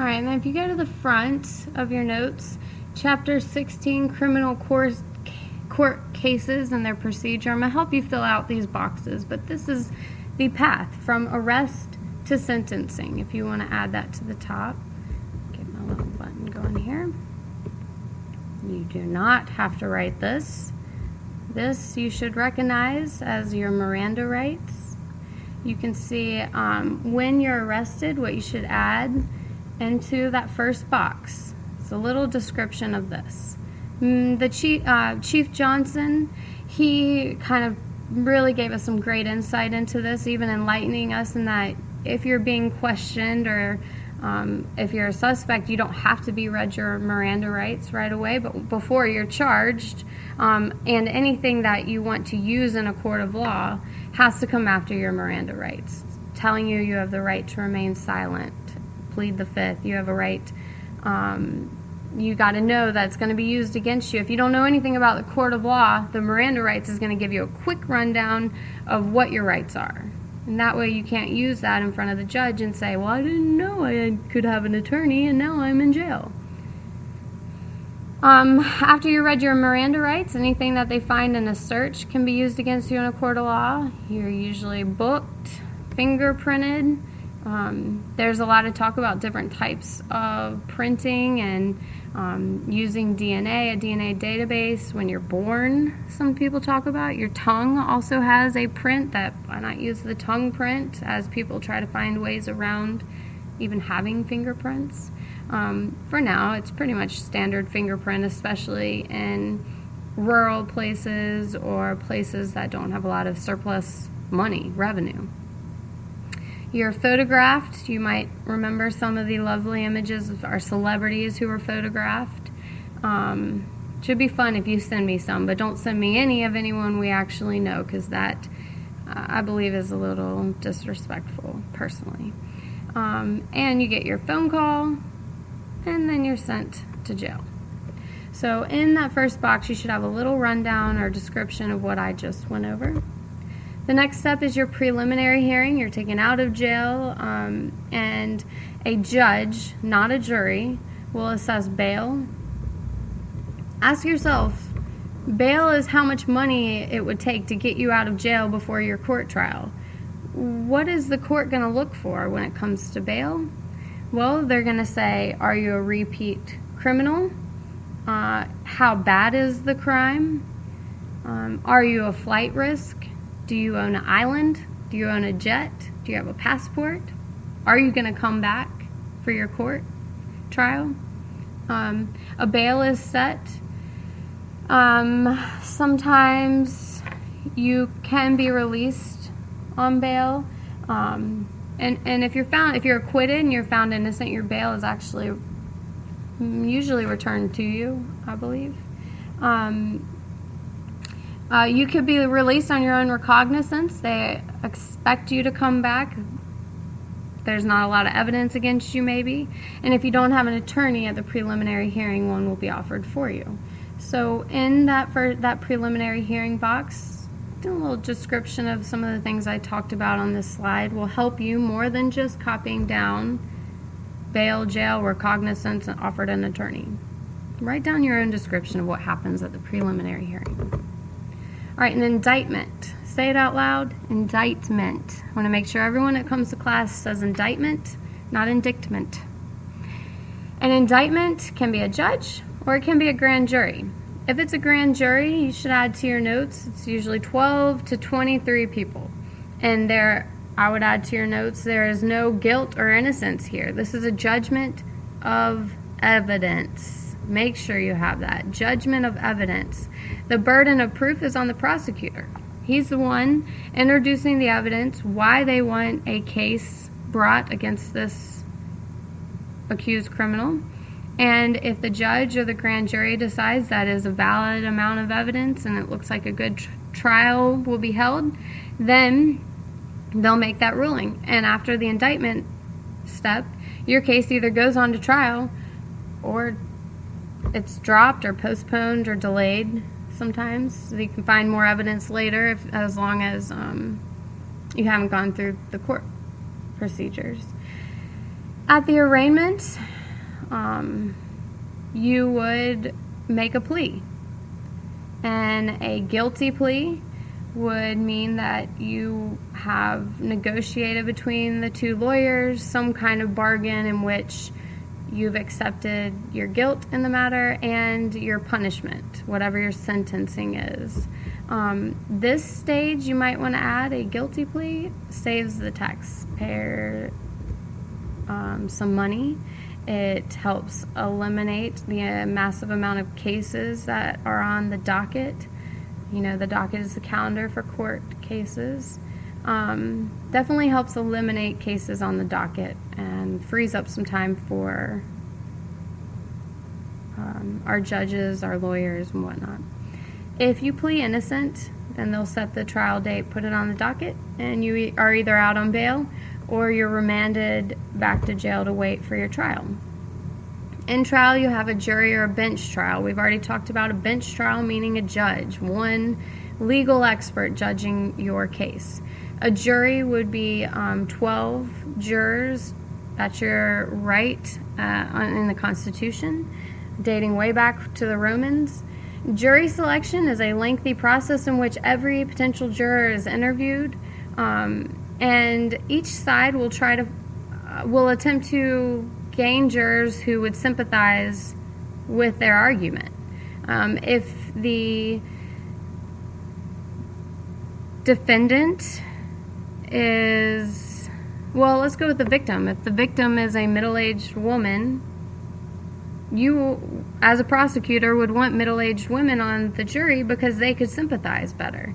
All right, and then if you go to the front of your notes, Chapter 16, Criminal Court Cases and Their Procedure. I'm going to help you fill out these boxes, but this is the path from arrest to sentencing. If you want to add that to the top, get my little button going here. You do not have to write this. This you should recognize as your Miranda rights. You can see when you're arrested, what you should add into that first box. It's a little description of this. The Chief Johnson, he kind of really gave us some great insight into this, even enlightening us in that if you're being questioned or if you're a suspect, you don't have to be read your Miranda rights right away, but before you're charged, and anything that you want to use in a court of law has to come after your Miranda rights, telling you you have the right to remain silent, plead the fifth, you have a right, you got to know that it's going to be used against you. If you don't know anything about the court of law, the Miranda rights is going to give you a quick rundown of what your rights are. And that way you can't use that in front of the judge and say, well, I didn't know I could have an attorney and now I'm in jail. After you read your Miranda rights, anything that they find in a search can be used against you in a court of law. You're usually booked, fingerprinted. There's a lot of talk about different types of printing and using DNA, a DNA database when you're born. Some people talk about your tongue also has a print. That why not use the tongue print as people try to find ways around even having fingerprints. For now, it's pretty much standard fingerprint, especially in rural places or places that don't have a lot of surplus money, revenue. You're photographed. You might remember some of the lovely images of our celebrities who were photographed. Should be fun if you send me some, but don't send me any of anyone we actually know, because that, I believe, is a little disrespectful, personally. And you get your phone call, and then you're sent to jail. So in that first box, you should have a little rundown or description of what I just went over. The next step is your preliminary hearing. You're taken out of jail, and a judge, not a jury, will assess bail. Ask yourself, bail is how much money it would take to get you out of jail before your court trial. What is the court going to look for when it comes to bail? Well, they're going to say, are you a repeat criminal? How bad is the crime? Are you a flight risk? Do you own an island? Do you own a jet? Do you have a passport? Are you going to come back for your court trial? A bail is set. Sometimes you can be released on bail. And if you're acquitted and you're found innocent, your bail is actually usually returned to you, I believe. You could be released on your own recognizance. They expect you to come back. There's not a lot of evidence against you, maybe. And if you don't have an attorney at the preliminary hearing, one will be offered for you. So in that preliminary hearing box, a little description of some of the things I talked about on this slide will help you more than just copying down bail, jail, recognizance, and offered an attorney. Write down your own description of what happens at the preliminary hearing. All right, an indictment. Say it out loud. Indictment. I want to make sure everyone that comes to class says indictment, not indictment. An indictment can be a judge or it can be a grand jury. If it's a grand jury, you should add to your notes, it's usually 12 to 23 people. And I would add to your notes, there is no guilt or innocence here. This is a judgment of evidence. Make sure you have that. Judgment of evidence. The burden of proof is on the prosecutor. He's the one introducing the evidence, why they want a case brought against this accused criminal. And if the judge or the grand jury decides that is a valid amount of evidence and it looks like a good trial will be held, then they'll make that ruling. And after the indictment step, your case either goes on to trial or it's dropped or postponed or delayed sometimes. So you can find more evidence later as long as you haven't gone through the court procedures. At the arraignment, you would make a plea. And a guilty plea would mean that you have negotiated between the two lawyers some kind of bargain in which you've accepted your guilt in the matter and your punishment, whatever your sentencing is. This stage, you might want to add a guilty plea. Saves the taxpayer some money. It helps eliminate the massive amount of cases that are on the docket. You know, the docket is the calendar for court cases. Definitely helps eliminate cases on the docket and frees up some time for our judges, our lawyers, and whatnot. If you plead innocent, then they'll set the trial date, put it on the docket, and you are either out on bail or you're remanded back to jail to wait for your trial. In trial, you have a jury or a bench trial. We've already talked about a bench trial, meaning a judge, one legal expert judging your case. A jury would be 12 jurors. That's your right in the Constitution, dating way back to the Romans. Jury selection is a lengthy process in which every potential juror is interviewed, and each side will attempt to gain jurors who would sympathize with their argument. If the defendant is, well, let's go with the victim. If the victim is a middle-aged woman, you, as a prosecutor, would want middle-aged women on the jury because they could sympathize better.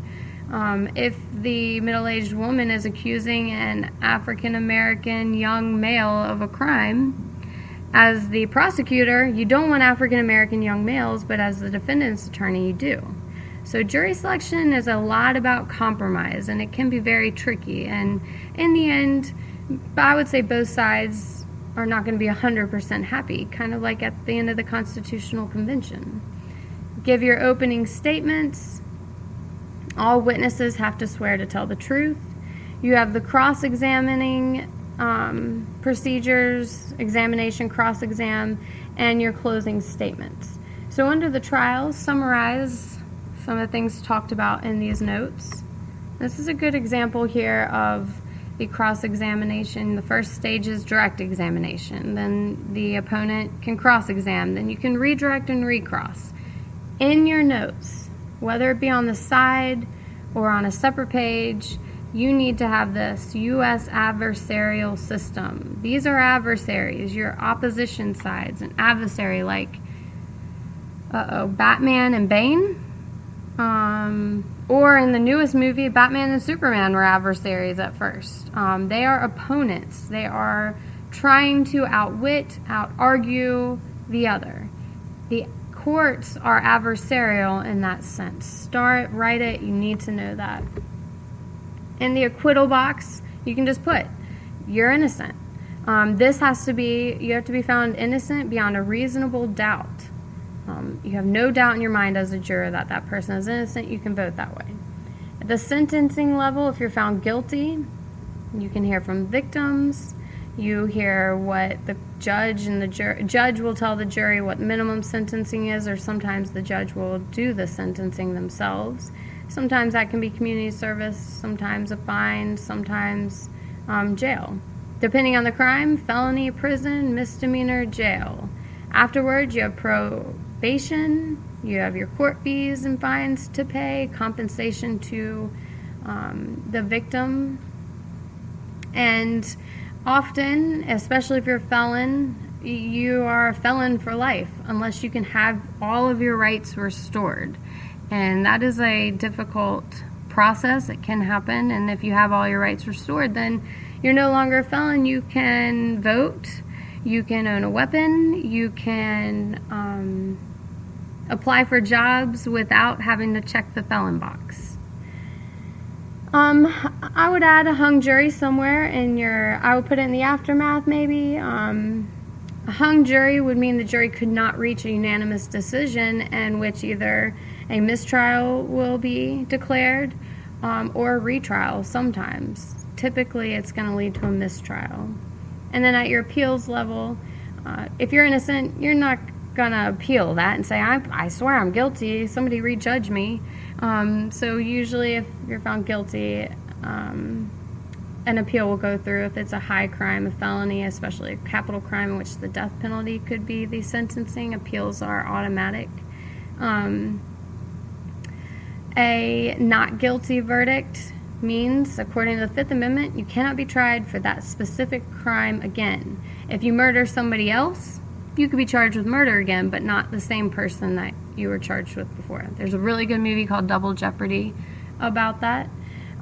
If the middle-aged woman is accusing an African-American young male of a crime, as the prosecutor, you don't want African-American young males, but as the defendant's attorney, you do. So jury selection is a lot about compromise, and it can be very tricky. And in the end, I would say both sides are not going to be 100% happy, kind of like at the end of the Constitutional Convention. Give your opening statements. All witnesses have to swear to tell the truth. You have the cross-examining procedures, examination, cross-exam, and your closing statements. So under the trial, summarize some of the things talked about in these notes. This is a good example here of the cross-examination. The first stage is direct examination. Then the opponent can cross-examine. Then you can redirect and recross. In your notes, whether it be on the side or on a separate page, you need to have this U.S. adversarial system. These are adversaries, your opposition sides. An adversary like Batman and Bane. Or in the newest movie, Batman and Superman were adversaries at first. They are opponents. They are trying to outwit, out-argue the other. The courts are adversarial in that sense. Write it, you need to know that. In the acquittal box, you can just put, you're innocent. This has to be, you have to be found innocent beyond a reasonable doubt. You have no doubt in your mind as a juror that that person is innocent. You can vote that way. At the sentencing level, if you're found guilty, you can hear from victims. You hear what the judge and the judge will tell the jury what minimum sentencing is, or sometimes the judge will do the sentencing themselves. Sometimes that can be community service, sometimes a fine, sometimes jail. Depending on the crime, felony, prison, misdemeanor, jail. Afterwards, you have probation, you have your court fees and fines to pay, compensation to the victim, and often, especially if you're a felon, you are a felon for life unless you can have all of your rights restored. And that is a difficult process. It can happen, and if you have all your rights restored, then you're no longer a felon. You can vote, you can own a weapon, you can apply for jobs without having to check the felon box. I would add a hung jury somewhere in I would put it in the aftermath maybe. A hung jury would mean the jury could not reach a unanimous decision in which either a mistrial will be declared or a retrial sometimes. Typically, it's going to lead to a mistrial. And then at your appeals level, If you're innocent, you're not gonna appeal that and say, I swear I'm guilty, somebody rejudge me. So usually if you're found guilty, an appeal will go through. If it's a high crime, a felony, especially a capital crime in which the death penalty could be the sentencing, appeals are automatic. A not guilty verdict means, according to the Fifth Amendment, you cannot be tried for that specific crime again. If you murder somebody else, you could be charged with murder again, but not the same person that you were charged with before. There's a really good movie called Double Jeopardy about that.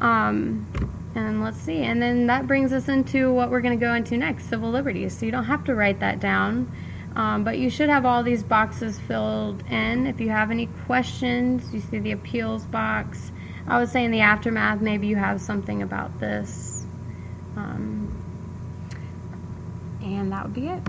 And let's see, and then that brings us into what we're going to go into next, civil liberties. So you don't have to write that down, but you should have all these boxes filled in. If you have any questions, you see the appeals box. I would say in the aftermath, maybe you have something about this. And that would be it.